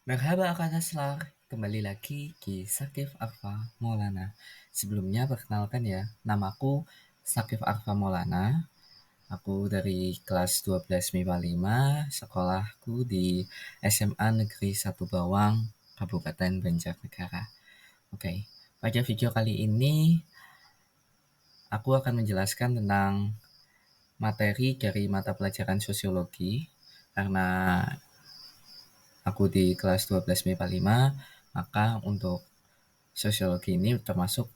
Merhaba Kak Naslar, kembali lagi di Sakif Arfa Maulana. Sebelumnya perkenalkan ya, namaku Sakif Arfa Maulana. Aku dari kelas 12 MIPA 5, sekolahku di SMA Negeri 1 Bawang, Kabupaten Banjarnegara. Oke, pada video kali ini aku akan menjelaskan tentang materi dari mata pelajaran sosiologi karena aku di kelas 12 MIPA 5, maka untuk sosiologi ini termasuk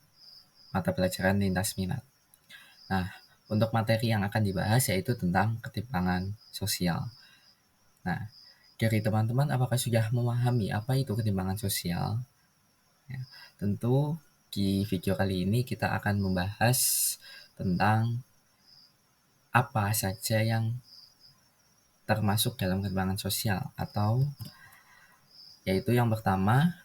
mata pelajaran lintas minat. Nah, untuk materi yang akan dibahas yaitu tentang ketimpangan sosial. Nah, dari teman-teman apakah sudah memahami apa itu ketimpangan sosial? Ya, tentu di video kali ini kita akan membahas tentang apa saja yang termasuk dalam ketimpangan sosial atau yaitu yang pertama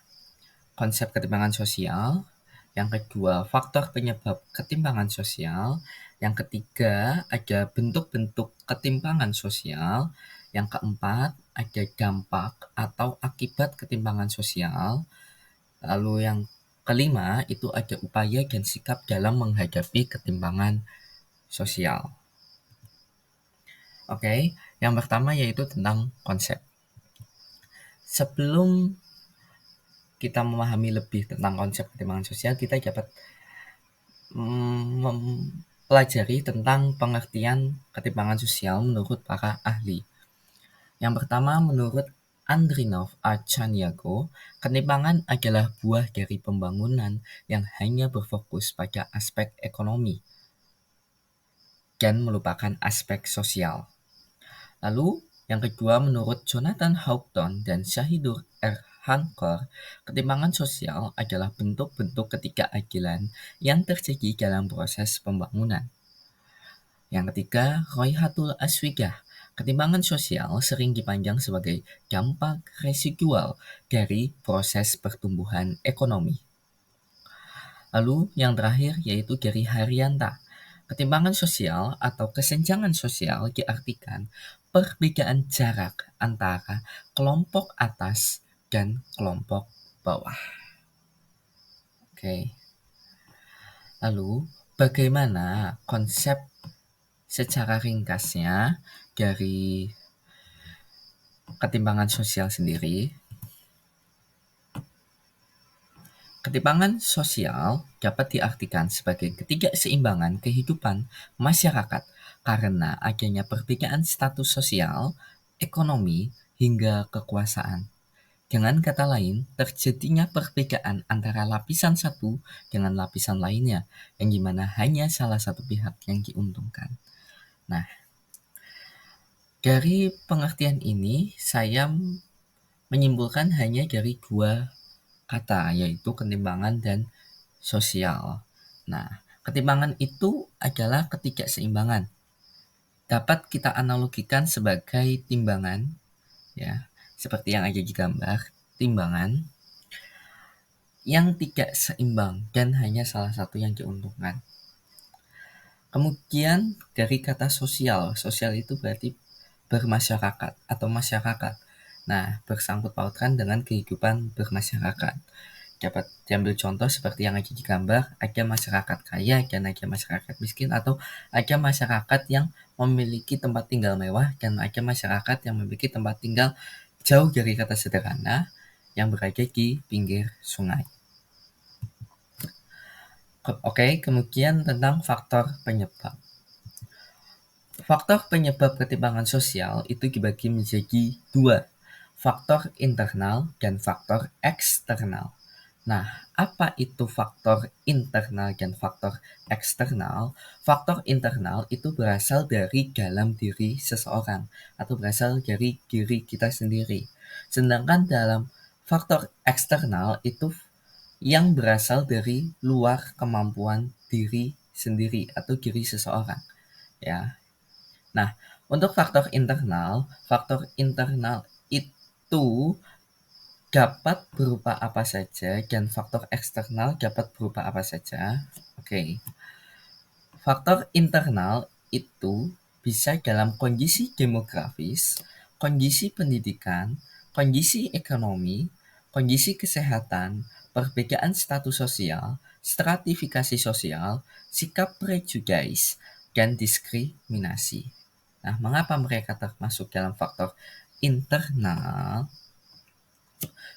konsep ketimpangan sosial, yang kedua faktor penyebab ketimpangan sosial, yang ketiga ada bentuk-bentuk ketimpangan sosial, yang keempat ada dampak atau akibat ketimpangan sosial, lalu yang kelima itu ada upaya dan sikap dalam menghadapi ketimpangan sosial. Oke, yang pertama yaitu tentang konsep. Sebelum kita memahami lebih tentang konsep ketimpangan sosial, kita dapat mempelajari tentang pengertian ketimpangan sosial menurut para ahli. Yang pertama, menurut Andrinov Archaniago, ketimpangan adalah buah dari pembangunan yang hanya berfokus pada aspek ekonomi dan melupakan aspek sosial. Lalu, yang kedua, menurut Jonathan Houghton dan Shahidur Erhankor, ketimpangan sosial adalah bentuk-bentuk ketidakadilan yang terjadi dalam proses pembangunan. Yang ketiga, Royhatul Aswidah, ketimpangan sosial sering dipandang sebagai dampak residual dari proses pertumbuhan ekonomi. Lalu yang terakhir yaitu dari Haryanta, ketimpangan sosial atau kesenjangan sosial diartikan perbedaan jarak antara kelompok atas dan kelompok bawah. Oke. Lalu bagaimana konsep secara ringkasnya dari ketimpangan sosial sendiri? Ketimpangan sosial dapat diartikan sebagai ketidakseimbangan kehidupan masyarakat karena adanya perbedaan status sosial, ekonomi, hingga kekuasaan. Dengan kata lain, terjadinya perbedaan antara lapisan satu dengan lapisan lainnya, yang dimana hanya salah satu pihak yang diuntungkan. Nah, dari pengertian ini, saya menyimpulkan hanya dari dua kata, yaitu ketimpangan dan sosial. Nah, ketimpangan itu adalah ketidakseimbangan. Dapat kita analogikan sebagai timbangan, ya, seperti yang ada di gambar, timbangan yang tidak seimbang dan hanya salah satu yang diuntungkan. Kemudian dari kata sosial, sosial itu berarti bermasyarakat atau masyarakat. Nah, bersangkut pautkan dengan kehidupan bermasyarakat. Dapat diambil contoh seperti yang ada di gambar, ada masyarakat kaya dan ada masyarakat miskin, atau ada masyarakat yang memiliki tempat tinggal mewah dan ada masyarakat yang memiliki tempat tinggal jauh dari kata sederhana yang berada di pinggir sungai. Oke, kemudian tentang faktor penyebab. Faktor penyebab ketimpangan sosial itu dibagi menjadi dua, faktor internal dan faktor eksternal. Nah, apa itu faktor internal dan faktor eksternal? Faktor internal itu berasal dari dalam diri seseorang atau berasal dari diri kita sendiri. Sedangkan dalam faktor eksternal itu yang berasal dari luar kemampuan diri sendiri atau diri seseorang. Ya. Nah, untuk faktor internal itu dapat berupa apa saja dan faktor eksternal dapat berupa apa saja. Oke. Faktor internal itu bisa dalam kondisi demografis, kondisi pendidikan, kondisi ekonomi, kondisi kesehatan, perbedaan status sosial, stratifikasi sosial, sikap prejudis, dan diskriminasi. Nah, mengapa mereka termasuk dalam faktor internal?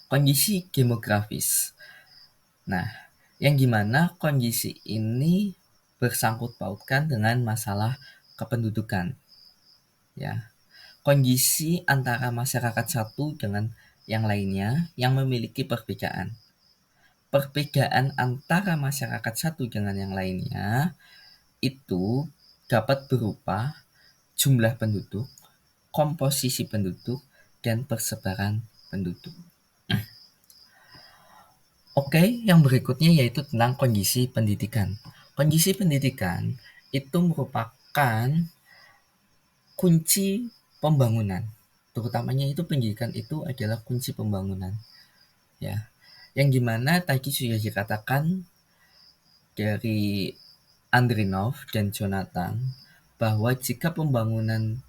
Kondisi demografis. Nah, yang gimana kondisi ini bersangkut pautkan dengan masalah kependudukan. Ya, kondisi antara masyarakat satu dengan yang lainnya yang memiliki perbedaan. Perbedaan antara masyarakat satu dengan yang lainnya itu dapat berupa jumlah penduduk, komposisi penduduk, dan persebaran penduduk. Oke, yang berikutnya yaitu tentang kondisi pendidikan. Kondisi pendidikan itu merupakan kunci pembangunan. Terutamanya itu pendidikan itu adalah kunci pembangunan. Ya, yang gimana tadi sudah dikatakan dari Andrinov dan Jonathan bahwa jika pembangunan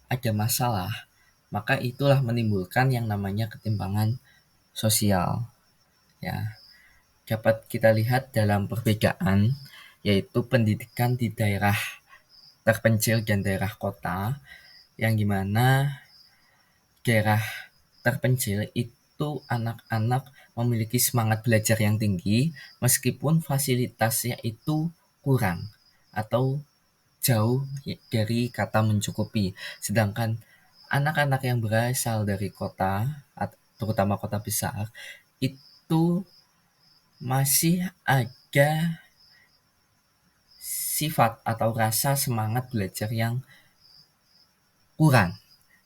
ada masalah, maka itulah menimbulkan yang namanya ketimpangan sosial. Ya, dapat kita lihat dalam perbedaan yaitu pendidikan di daerah terpencil dan daerah kota, yang gimana daerah terpencil itu anak-anak memiliki semangat belajar yang tinggi meskipun fasilitasnya itu kurang atau jauh dari kata mencukupi. Sedangkan anak-anak yang berasal dari kota, terutama kota besar, itu masih ada sifat atau rasa semangat belajar yang kurang,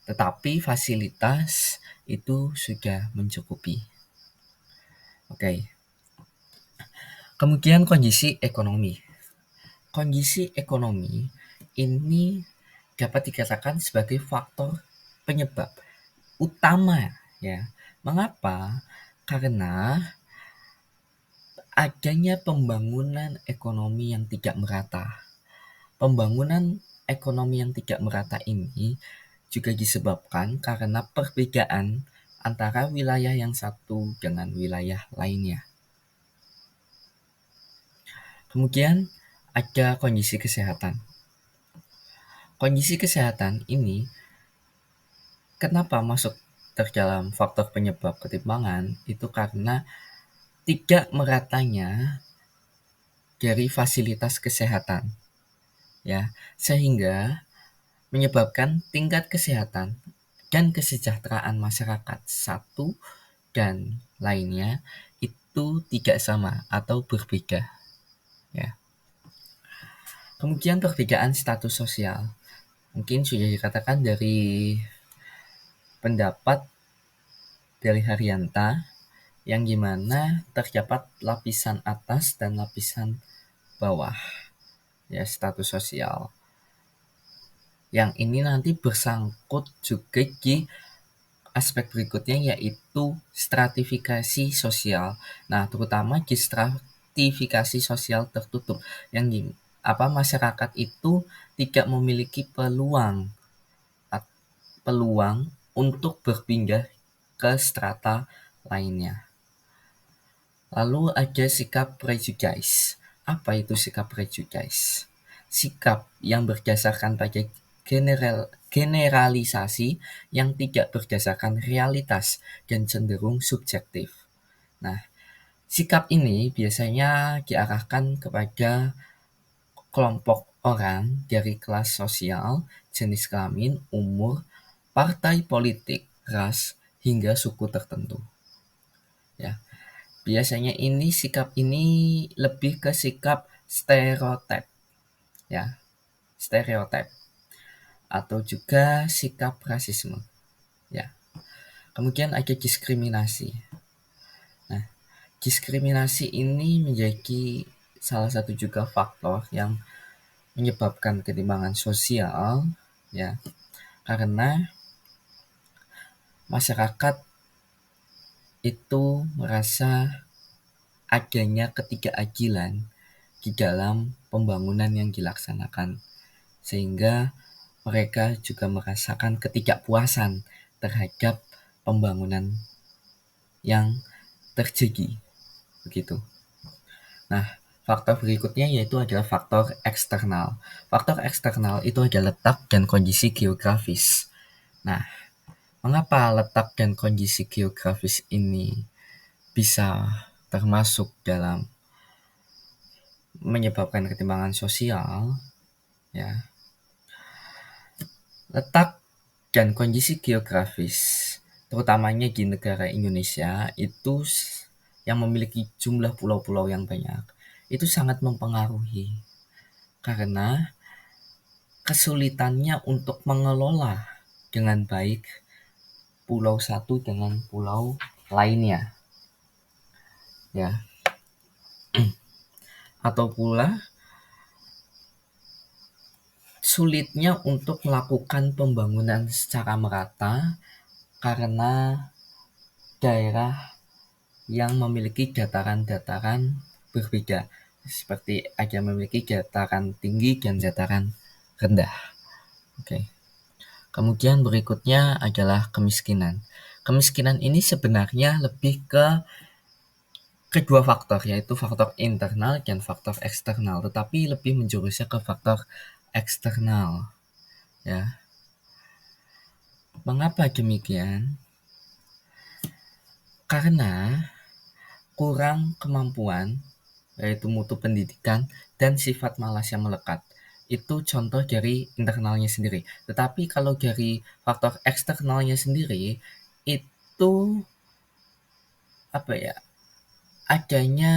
tetapi fasilitas itu sudah mencukupi. Oke. Kemudian kondisi ekonomi. Kondisi ekonomi ini dapat dikatakan sebagai faktor penyebab utama, ya. Mengapa? Karena adanya pembangunan ekonomi yang tidak merata. Pembangunan ekonomi yang tidak merata ini juga disebabkan karena perbedaan antara wilayah yang satu dengan wilayah lainnya. Kemudian ada kondisi kesehatan. Kondisi kesehatan ini kenapa masuk terdalam faktor penyebab ketimpangan? Itu karena tidak meratanya dari fasilitas kesehatan, ya, sehingga menyebabkan tingkat kesehatan dan kesejahteraan masyarakat satu dan lainnya itu tidak sama atau berbeda, ya. Kemudian perbedaan status sosial. Mungkin sudah dikatakan dari pendapat dari Haryanta yang gimana terdapat lapisan atas dan lapisan bawah, ya, status sosial. Yang ini nanti bersangkut juga di aspek berikutnya yaitu stratifikasi sosial. Nah, terutama di stratifikasi sosial tertutup yang masyarakat itu tidak memiliki peluang untuk berpindah ke strata lainnya. Lalu ada sikap prejudis. Apa itu sikap prejudis? Sikap yang berdasarkan pada generalisasi yang tidak berdasarkan realitas dan cenderung subjektif. Nah, sikap ini biasanya diarahkan kepada kelompok orang dari kelas sosial, jenis kelamin, umur, partai politik, ras, hingga suku tertentu. Ya, biasanya sikap ini lebih ke sikap stereotip, ya, stereotip atau juga sikap rasisme, ya. Kemudian ada diskriminasi. Nah, diskriminasi ini menjadi salah satu juga faktor yang menyebabkan ketimpangan sosial, ya, karena masyarakat itu merasa adanya ketidakadilan di dalam pembangunan yang dilaksanakan, sehingga mereka juga merasakan ketidakpuasan terhadap pembangunan yang terjadi, begitu. Nah, faktor berikutnya yaitu adalah faktor eksternal. Faktor eksternal itu adalah letak dan kondisi geografis. Nah, mengapa letak dan kondisi geografis ini bisa termasuk dalam menyebabkan ketimpangan sosial? Ya, letak dan kondisi geografis, terutamanya di negara Indonesia, itu yang memiliki jumlah pulau-pulau yang banyak, itu sangat mempengaruhi karena kesulitannya untuk mengelola dengan baik pulau satu dengan pulau lainnya, ya, atau pula sulitnya untuk melakukan pembangunan secara merata karena daerah yang memiliki dataran-dataran berbeda, seperti ada memiliki dataran tinggi dan dataran rendah. Oke. Kemudian berikutnya adalah kemiskinan. Kemiskinan ini sebenarnya lebih ke kedua faktor, yaitu faktor internal dan faktor eksternal, tetapi lebih menjurusnya ke faktor eksternal. Ya. Mengapa demikian? Karena kurang kemampuan, yaitu mutu pendidikan dan sifat malas yang melekat. Itu contoh dari internalnya sendiri. Tetapi kalau dari faktor eksternalnya sendiri, itu apa ya? Adanya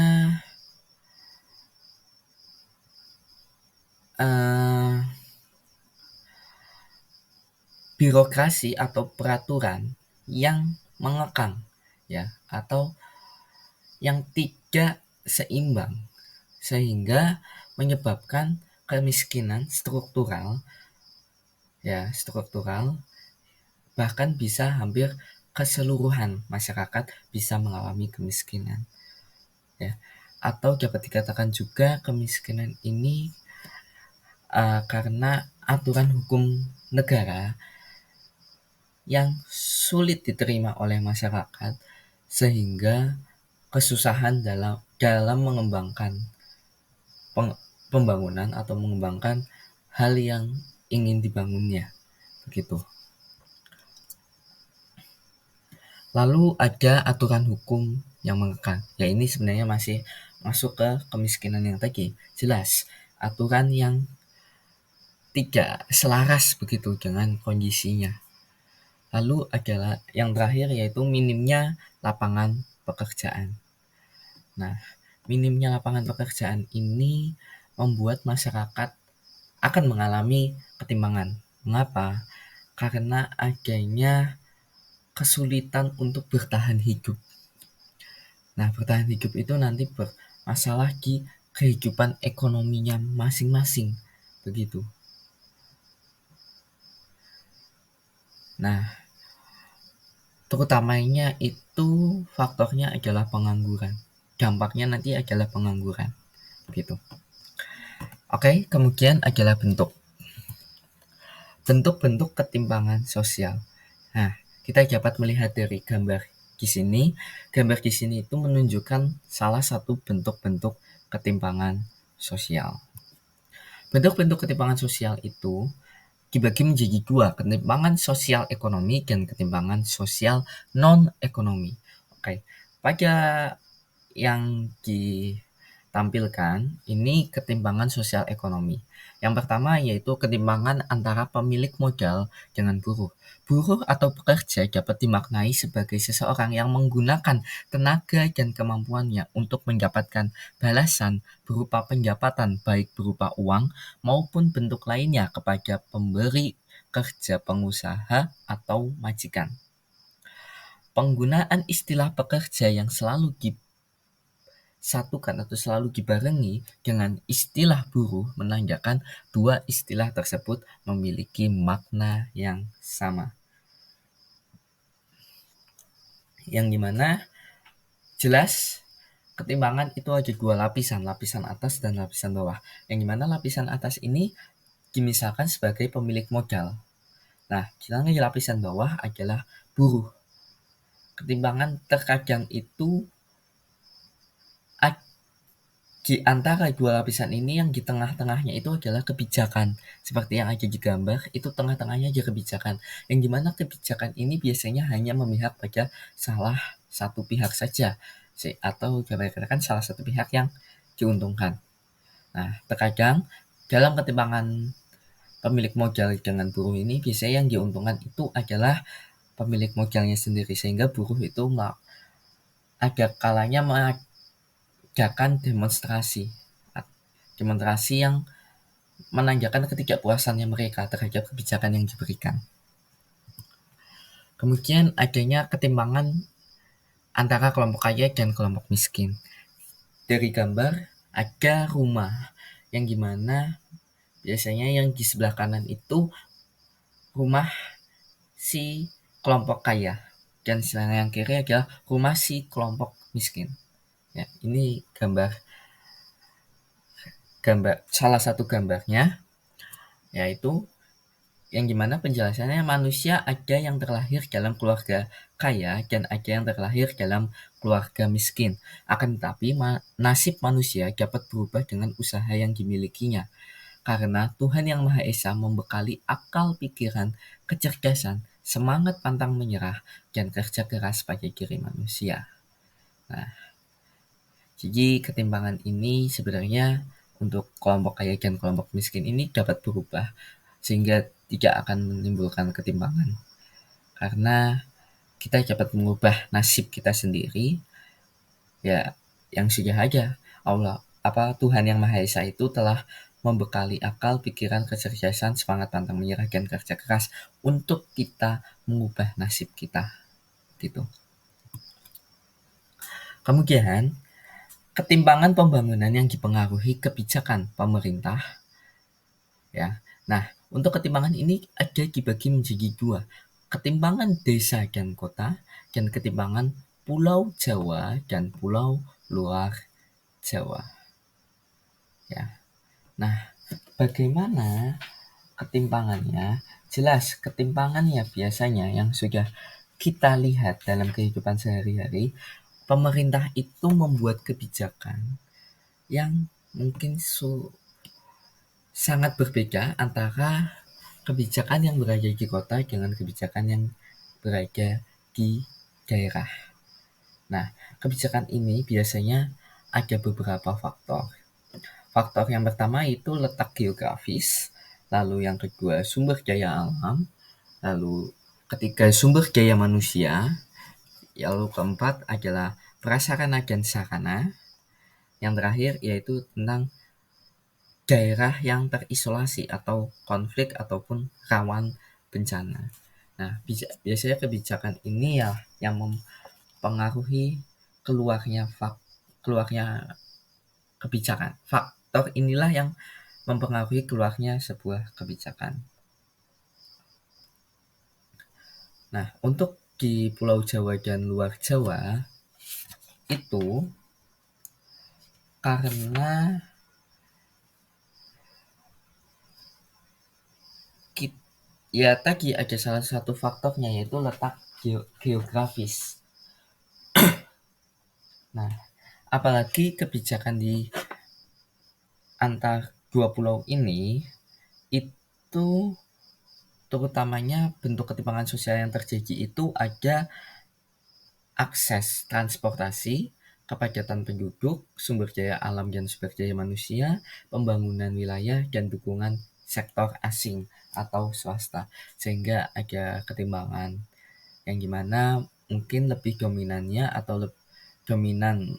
birokrasi atau peraturan yang mengekang, ya, atau yang tidak seimbang, sehingga menyebabkan kemiskinan struktural, ya, bahkan bisa hampir keseluruhan masyarakat bisa mengalami kemiskinan, ya. Atau dapat dikatakan juga kemiskinan ini karena aturan hukum negara yang sulit diterima oleh masyarakat, sehingga kesusahan dalam mengembangkan pembangunan atau mengembangkan hal yang ingin dibangunnya, begitu. Lalu ada aturan hukum yang mengekang. Ya, ini sebenarnya masih masuk ke kemiskinan yang tadi. Jelas, aturan yang tidak selaras begitu dengan kondisinya. Lalu adalah yang terakhir, yaitu minimnya lapangan pekerjaan. Nah, minimnya lapangan pekerjaan ini membuat masyarakat akan mengalami ketimpangan. Mengapa? Karena adanya kesulitan untuk bertahan hidup. Nah, bertahan hidup itu nanti bermasalah di kehidupan ekonominya masing-masing, begitu. Nah, terutamanya itu faktornya adalah pengangguran. Dampaknya nanti adalah pengangguran, begitu. Oke, kemudian adalah bentuk-bentuk ketimpangan sosial. Nah, kita dapat melihat dari gambar di sini. Gambar di sini itu menunjukkan salah satu bentuk-bentuk ketimpangan sosial. Bentuk-bentuk ketimpangan sosial itu dibagi menjadi dua, ketimpangan sosial ekonomi dan ketimpangan sosial non-ekonomi. Oke, pada yang ditampilkan ini ketimpangan sosial ekonomi. Yang pertama yaitu ketimpangan antara pemilik modal dengan buruh. Buruh atau pekerja dapat dimaknai sebagai seseorang yang menggunakan tenaga dan kemampuannya untuk mendapatkan balasan berupa pendapatan, baik berupa uang maupun bentuk lainnya kepada pemberi kerja, pengusaha, atau majikan. Penggunaan istilah pekerja yang selalu disatukan atau selalu dibarengi dengan istilah buruh menandakan dua istilah tersebut memiliki makna yang sama. Yang dimana jelas ketimpangan itu ada dua lapisan, lapisan atas dan lapisan bawah. Yang dimana lapisan atas ini dimisalkan sebagai pemilik modal. Nah, sedangkan di lapisan bawah adalah buruh. ketimbangan terkadang itu di antara dua lapisan ini yang di tengah-tengahnya itu adalah kebijakan. Seperti yang ada di gambar, itu tengah-tengahnya aja kebijakan. Yang dimana kebijakan ini biasanya hanya memihak pada salah satu pihak saja. Atau katakan salah satu pihak yang diuntungkan. Nah, terkadang dalam ketimbangan pemilik modal dengan buruh ini, biasanya yang diuntungkan itu adalah pemilik modalnya sendiri. Sehingga buruh itu ada kalanya mengadakan demonstrasi yang menandakan ketidakpuasannya mereka terhadap kebijakan yang diberikan. Kemudian adanya ketimbangan antara kelompok kaya dan kelompok miskin. Dari gambar ada rumah yang gimana biasanya yang di sebelah kanan itu rumah si kelompok kaya dan sebelah yang kiri adalah rumah si kelompok miskin. Ya, ini gambar salah satu gambarnya, yaitu yang gimana penjelasannya manusia ada yang terlahir dalam keluarga kaya dan ada yang terlahir dalam keluarga miskin. Akan tetapi nasib manusia dapat berubah dengan usaha yang dimilikinya. Karena Tuhan Yang Maha Esa membekali akal pikiran, kecerdasan, semangat pantang menyerah, dan kerja keras pada diri manusia. Nah, jadi ketimbangan ini sebenarnya untuk kelompok kaya dan kelompok miskin ini dapat berubah sehingga tidak akan menimbulkan ketimbangan. Karena kita dapat mengubah nasib kita sendiri, ya yang sudah aja Tuhan Yang Maha Esa itu telah membekali akal, pikiran, kecerdasan, semangat pantang menyerah, dan kerja keras untuk kita mengubah nasib kita. Gitu. Kemudian, ketimbangan pembangunan yang dipengaruhi kebijakan pemerintah. Ya, nah untuk ketimbangan ini ada dibagi menjadi dua, ketimbangan desa dan kota, dan ketimbangan Pulau Jawa dan Pulau Luar Jawa. Ya, nah bagaimana ketimpangannya? Jelas ketimpangannya biasanya yang sudah kita lihat dalam kehidupan sehari-hari, pemerintah itu membuat kebijakan yang mungkin sangat berbeda antara kebijakan yang berada di kota dengan kebijakan yang berada di daerah. Nah, kebijakan ini biasanya ada beberapa faktor. Faktor yang pertama itu letak geografis, lalu yang kedua sumber daya alam, lalu ketiga sumber daya manusia, lalu keempat adalah prasarana dan sarana, yang terakhir yaitu tentang daerah yang terisolasi atau konflik ataupun rawan bencana. Nah, biasanya kebijakan ini ya yang mempengaruhi keluarnya kebijakan. Faktor inilah yang mempengaruhi keluarnya sebuah kebijakan. Nah, untuk di Pulau Jawa dan Luar Jawa itu karena ya tadi ada salah satu faktornya yaitu letak geografis. Nah, apalagi kebijakan di antar dua pulau ini itu terutamanya bentuk ketimpangan sosial yang terjadi itu ada akses transportasi, kepadatan penduduk, sumber daya alam dan sumber daya manusia, pembangunan wilayah, dan dukungan sektor asing atau swasta. Sehingga ada ketimbangan yang gimana mungkin lebih dominannya atau dominan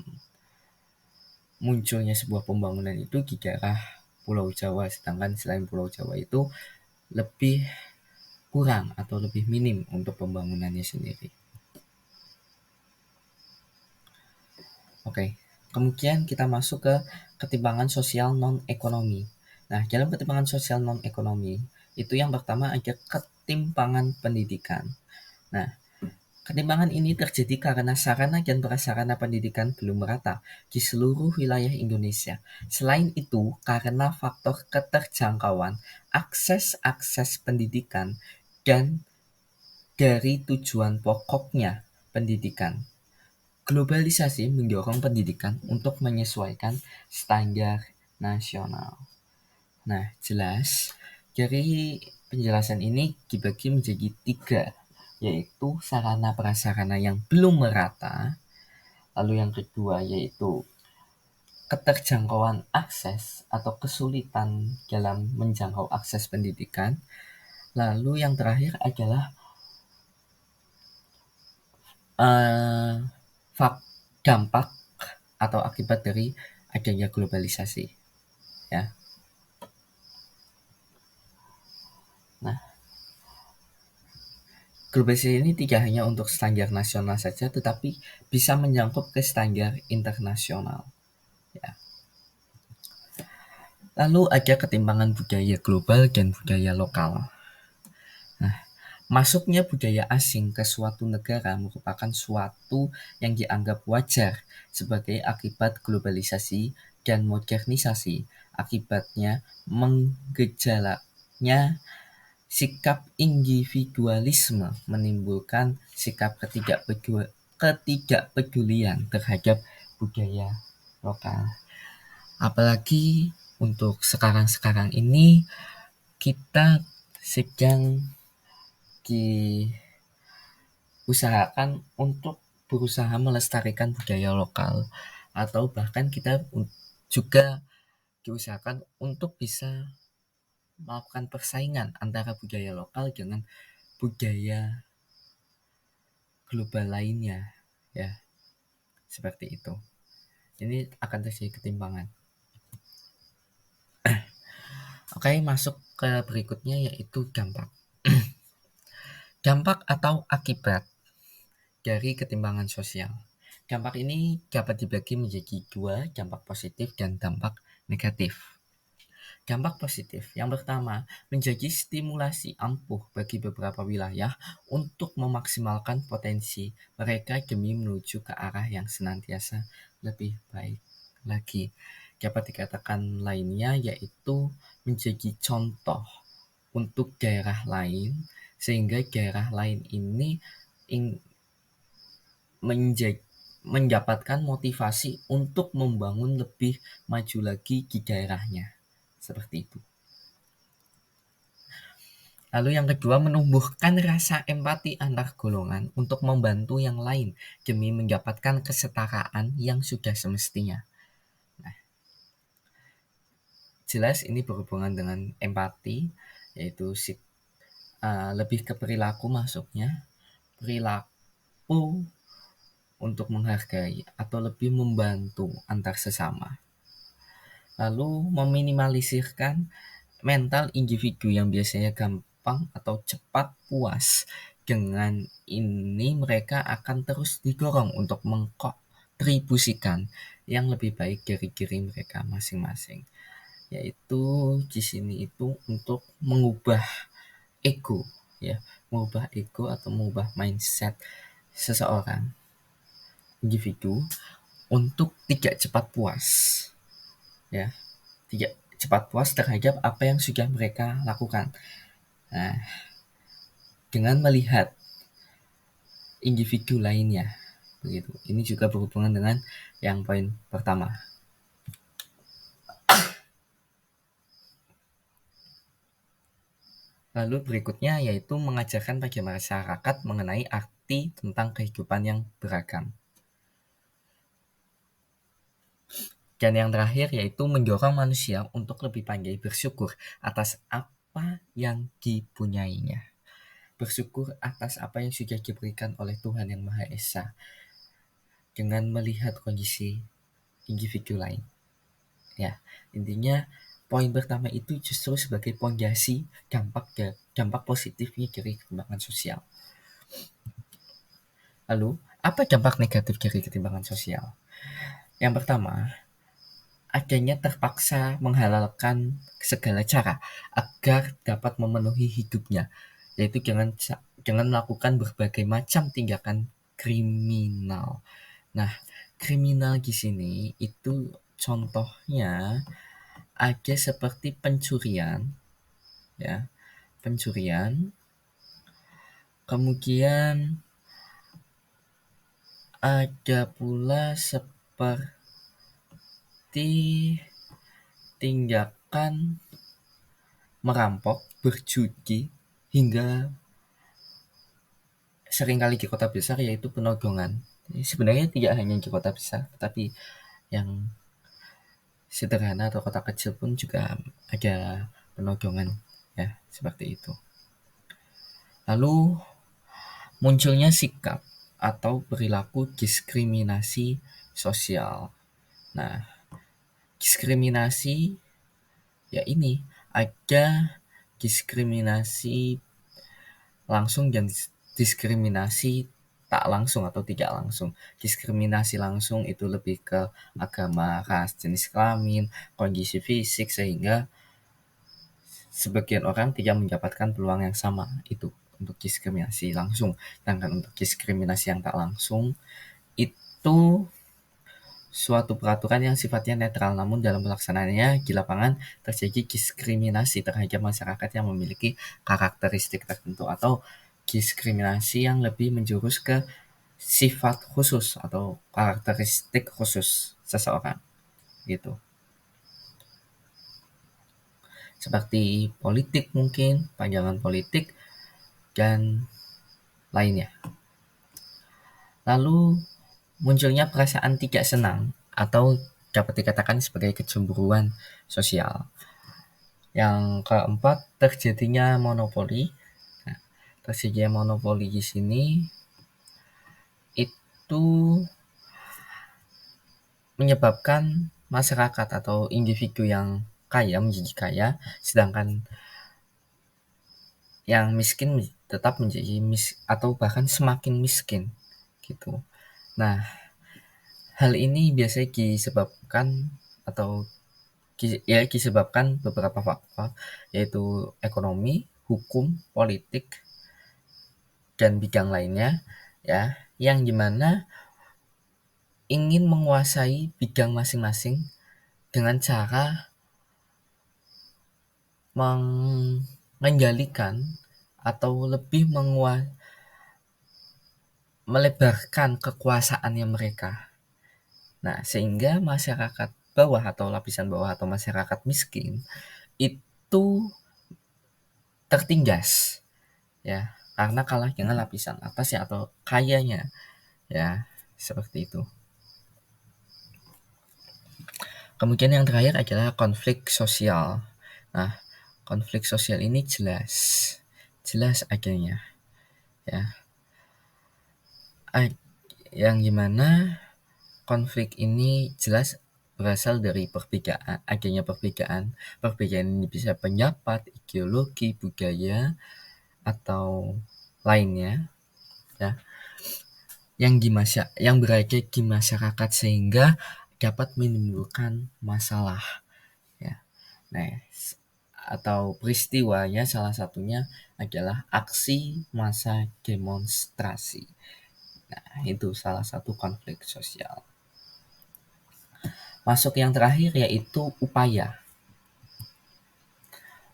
munculnya sebuah pembangunan itu di daerah Pulau Jawa, sedangkan selain Pulau Jawa itu lebih kurang atau lebih minim untuk pembangunannya sendiri. Oke, kemudian kita masuk ke ketimpangan sosial non-ekonomi. Nah, dalam ketimpangan sosial non-ekonomi, itu yang pertama ada ketimpangan pendidikan. Nah, ketimpangan ini terjadi karena sarana dan prasarana pendidikan belum merata di seluruh wilayah Indonesia. Selain itu, karena faktor keterjangkauan akses pendidikan dan dari tujuan pokoknya pendidikan. Globalisasi mendorong pendidikan untuk menyesuaikan standar nasional. Nah, jelas dari penjelasan ini dibagi menjadi 3, yaitu sarana prasarana yang belum merata. Lalu yang kedua yaitu keterjangkauan akses atau kesulitan dalam menjangkau akses pendidikan. Lalu yang terakhir adalah eh, dampak atau akibat dari adanya globalisasi. Ya. Nah, globalisasi ini tidak hanya untuk standar nasional saja, tetapi bisa menyangkut ke standar internasional. Ya. Lalu ada ketimpangan budaya global dan budaya lokal. Nah, masuknya budaya asing ke suatu negara merupakan suatu yang dianggap wajar sebagai akibat globalisasi dan modernisasi. Akibatnya menggejalanya sikap individualisme menimbulkan sikap ketidakpedulian terhadap budaya lokal. Apalagi untuk sekarang-sekarang ini kita sedang diusahakan untuk berusaha melestarikan budaya lokal, atau bahkan kita juga diusahakan untuk bisa melakukan persaingan antara budaya lokal dengan budaya global lainnya, ya, seperti itu. Ini akan terjadi ketimpangan. Oke, masuk ke berikutnya yaitu dampak. Dampak atau akibat dari ketimpangan sosial. Dampak ini dapat dibagi menjadi 2, dampak positif dan dampak negatif. Dampak positif yang pertama, menjadi stimulasi ampuh bagi beberapa wilayah untuk memaksimalkan potensi mereka demi menuju ke arah yang senantiasa lebih baik lagi. Dapat dikatakan lainnya yaitu menjadi contoh untuk daerah lain, sehingga daerah lain ini mendapatkan motivasi untuk membangun lebih maju lagi di daerahnya. Seperti itu. Lalu yang kedua, menumbuhkan rasa empati antar golongan untuk membantu yang lain demi mendapatkan kesetaraan yang sudah semestinya. Nah, jelas ini berhubungan dengan empati, yaitu lebih ke perilaku masuknya, perilaku untuk menghargai atau lebih membantu antar sesama. Lalu meminimalisirkan mental individu yang biasanya gampang atau cepat puas. Dengan ini mereka akan terus didorong untuk mengkontribusikan yang lebih baik dari diri mereka masing-masing. Yaitu di sini itu untuk mengubah ego, ya, mengubah ego atau mengubah mindset seseorang individu untuk tidak cepat puas, ya, tidak cepat puas terhadap apa yang sudah mereka lakukan. Nah, dengan melihat individu lainnya, begitu. Ini juga berhubungan dengan yang poin pertama. Lalu berikutnya yaitu mengajarkan pada masyarakat mengenai arti tentang kehidupan yang beragam. Dan yang terakhir yaitu mendorong manusia untuk lebih pandai bersyukur atas apa yang dipunyainya. Bersyukur atas apa yang sudah diberikan oleh Tuhan Yang Maha Esa dengan melihat kondisi individu lain. Ya, intinya poin pertama itu justru sebagai pondasi dampak positifnya dari ketimpangan sosial. Lalu, apa dampak negatif dari ketimpangan sosial? Yang pertama, adanya terpaksa menghalalkan segala cara agar dapat memenuhi hidupnya, yaitu jangan melakukan berbagai macam tindakan kriminal. Nah, kriminal di sini itu contohnya ada seperti pencurian, ya, pencurian, kemudian Ada pula seperti tindakan merampok, berjudi, hingga seringkali di kota besar yaitu penodongan. Sebenarnya tidak hanya di kota besar, tapi yang sederhana atau kota kecil pun juga ada penodongan, ya seperti itu. Lalu munculnya sikap atau perilaku diskriminasi sosial. Nah, diskriminasi ya ini ada diskriminasi langsung dan diskriminasi tak langsung atau tidak langsung. Diskriminasi langsung itu lebih ke agama, ras, jenis kelamin, kondisi fisik, sehingga sebagian orang tidak mendapatkan peluang yang sama. Itu untuk diskriminasi langsung. Sedangkan untuk diskriminasi yang tak langsung itu suatu peraturan yang sifatnya netral, namun dalam pelaksanaannya di lapangan terjadi diskriminasi terhadap masyarakat yang memiliki karakteristik tertentu atau diskriminasi yang lebih menjurus ke sifat khusus atau karakteristik khusus seseorang gitu. Seperti politik mungkin, pandangan politik dan lainnya. Lalu munculnya perasaan tidak senang atau dapat dikatakan sebagai kecemburuan sosial. Yang keempat, terjadinya monopoli. Nah, terjadinya monopoli di sini itu menyebabkan masyarakat atau individu yang kaya menjadi kaya, sedangkan yang miskin tetap menjadi atau bahkan semakin miskin gitu. Nah, hal ini biasanya disebabkan atau disebabkan beberapa faktor, yaitu ekonomi, hukum, politik, dan bidang lainnya, ya, yang dimana ingin menguasai bidang masing-masing dengan cara mengendalikan atau lebih melebarkan kekuasaannya mereka. Nah, sehingga masyarakat bawah atau lapisan bawah atau masyarakat miskin itu tertindas, ya, karena kalah dengan lapisan atasnya atau kayanya, ya, seperti itu. Kemudian yang terakhir adalah konflik sosial. Nah, konflik sosial ini jelas adanya, ya, yang dimana konflik ini jelas berasal dari adanya perbedaan ini bisa pendapat, ideologi, budaya, atau lainnya, ya, yang berada di masyarakat sehingga dapat menimbulkan masalah, ya. Nah, atau peristiwanya salah satunya adalah aksi massa demonstrasi. Nah, itu salah satu konflik sosial. Masuk yang terakhir yaitu upaya.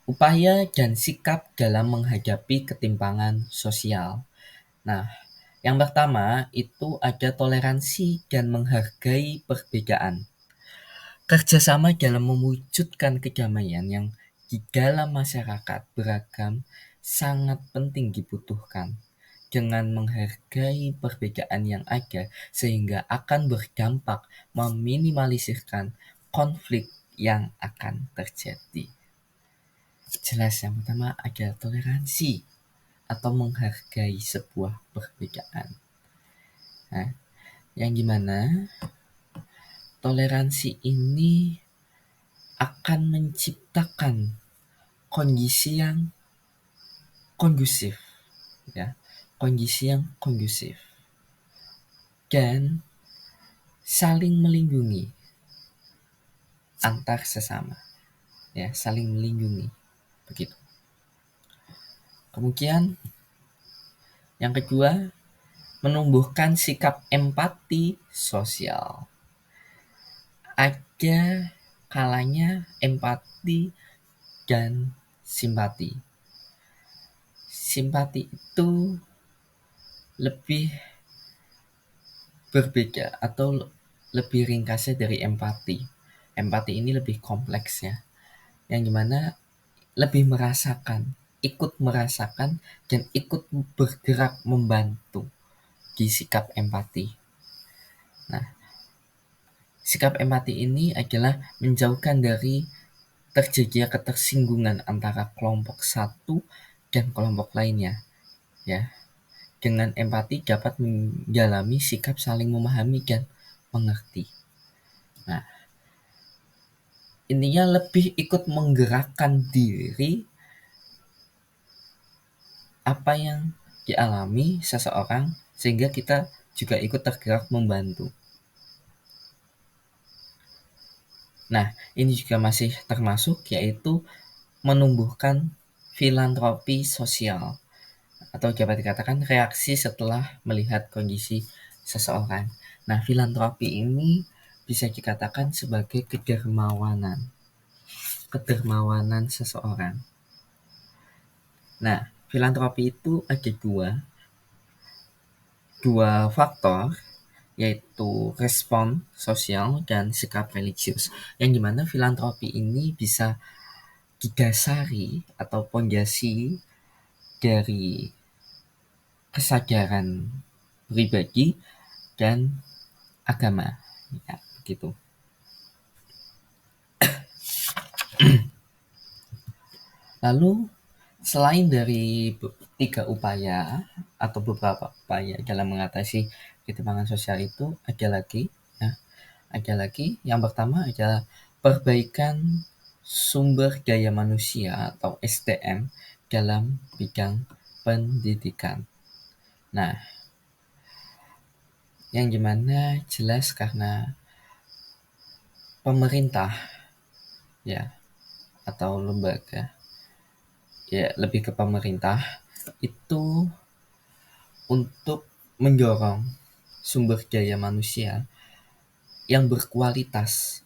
Upaya dan sikap dalam menghadapi ketimpangan sosial. Nah, yang pertama itu ada toleransi dan menghargai perbedaan. Kerjasama dalam mewujudkan kedamaian yang di dalam masyarakat beragam sangat penting dibutuhkan. Dengan menghargai perbedaan yang ada sehingga akan berdampak meminimalisirkan konflik yang akan terjadi. Jelas yang pertama ada toleransi atau menghargai sebuah perbedaan. Nah, yang gimana toleransi ini akan menciptakan kondisi yang kondusif, ya, kondisi yang kondusif dan saling melindungi antar sesama, ya, saling melindungi begitu. Kemudian yang kedua, menumbuhkan sikap empati sosial. Ada kalanya empati dan simpati. Simpati itu lebih berbeda atau lebih ringkasnya dari empati. Empati ini lebih kompleks ya, yang dimana lebih merasakan, ikut merasakan dan ikut bergerak membantu di sikap empati. Nah, sikap empati ini adalah menjauhkan dari terjadinya ketersinggungan antara kelompok satu dan kelompok lainnya, ya. Dengan empati dapat mendalami sikap saling memahami dan mengerti. Nah, intinya lebih ikut menggerakkan diri apa yang dialami seseorang sehingga kita juga ikut tergerak membantu. Nah, ini juga masih termasuk yaitu menumbuhkan filantropi sosial atau dapat dikatakan reaksi setelah melihat kondisi seseorang. Nah, filantropi ini bisa dikatakan sebagai kedermawanan seseorang. Nah, filantropi itu ada dua faktor, yaitu respon sosial dan sikap religius, yang dimana filantropi ini bisa didasari atau pondasi dari kesadaran pribadi dan agama, ya begitu. Lalu selain dari tiga upaya atau beberapa upaya dalam mengatasi ketimpangan sosial itu ada lagi yang pertama adalah perbaikan sumber daya manusia atau SDM dalam bidang pendidikan. Nah, yang dimana jelas karena pemerintah ya atau lembaga, ya lebih ke pemerintah itu untuk mendorong sumber daya manusia yang berkualitas,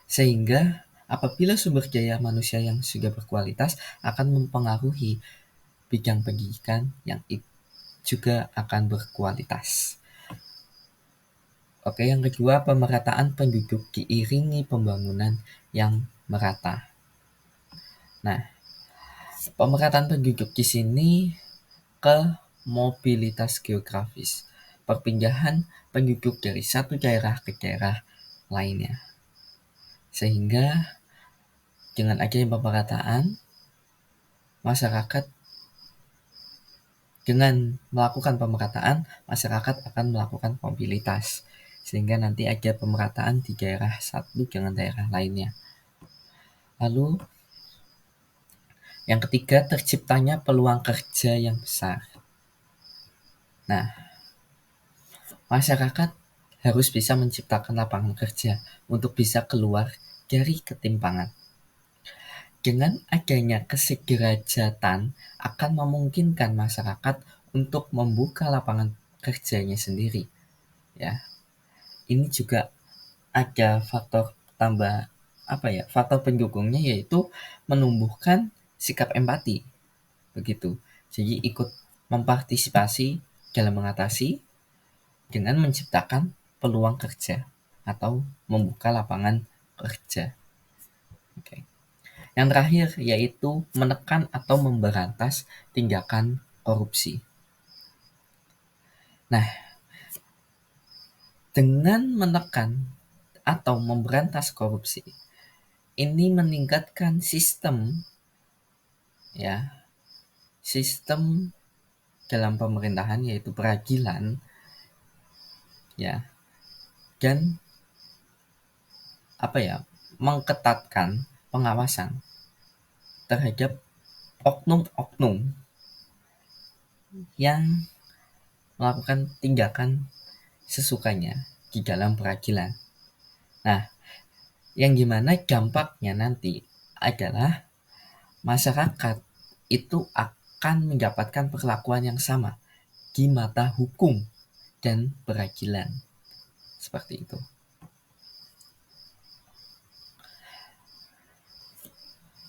sehingga apabila sumber daya manusia yang sudah berkualitas akan mempengaruhi bidang pendidikan yang juga akan berkualitas. Oke, yang kedua, pemerataan penduduk diiringi pembangunan yang merata. Nah, pemerataan penduduk di sini ke mobilitas geografis, perpindahan penduduk dari satu daerah ke daerah lainnya. Sehingga dengan adanya pemerataan, masyarakat akan melakukan mobilitas. Sehingga nanti ada pemerataan di daerah satu dengan daerah lainnya. Lalu yang ketiga, terciptanya peluang kerja yang besar. Nah, masyarakat harus bisa menciptakan lapangan kerja untuk bisa keluar dari ketimpangan. Dengan adanya kesederajatan akan memungkinkan masyarakat untuk membuka lapangan kerjanya sendiri. Ya, ini juga ada faktor faktor pendukungnya yaitu menumbuhkan sikap empati. Begitu. Jadi ikut mempartisipasi dalam mengatasi dengan menciptakan peluang kerja atau membuka lapangan kerja. Oke. Yang terakhir yaitu menekan atau memberantas tindakan korupsi. Nah, dengan menekan atau memberantas korupsi, ini meningkatkan sistem dalam pemerintahan yaitu peradilan ya, dan mengketatkan pengawasan terhadap oknum-oknum yang melakukan tindakan sesukanya di dalam peradilan. Nah, yang gimana dampaknya nanti adalah masyarakat itu akan mendapatkan perlakuan yang sama di mata hukum dan peradilan. Seperti itu.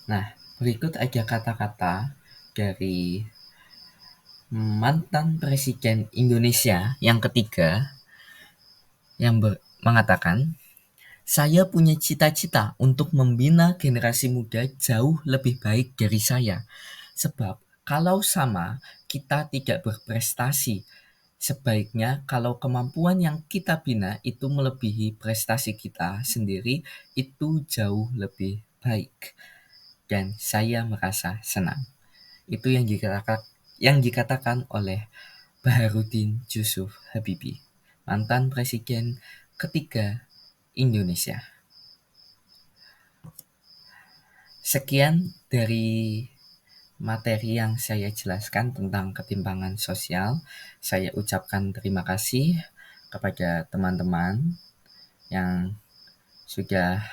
Nah, berikut ada kata-kata dari mantan Presiden Indonesia yang ketiga, yang mengatakan, "Saya punya cita-cita untuk membina generasi muda jauh lebih baik dari saya. Sebab kalau sama, kita tidak berprestasi. Sebaiknya kalau kemampuan yang kita bina itu melebihi prestasi kita sendiri, itu jauh lebih baik. Dan saya merasa senang." Itu yang dikatakan oleh Baharudin Yusuf Habibie, mantan presiden ketiga Indonesia. Sekian dari materi yang saya jelaskan tentang ketimpangan sosial. Saya ucapkan terima kasih kepada teman-teman yang sudah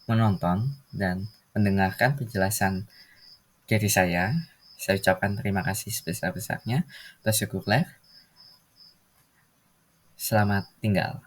menonton dan mendengarkan penjelasan dari saya. Saya ucapkan terima kasih sebesar-besarnya. Bersyukurlah. Selamat tinggal.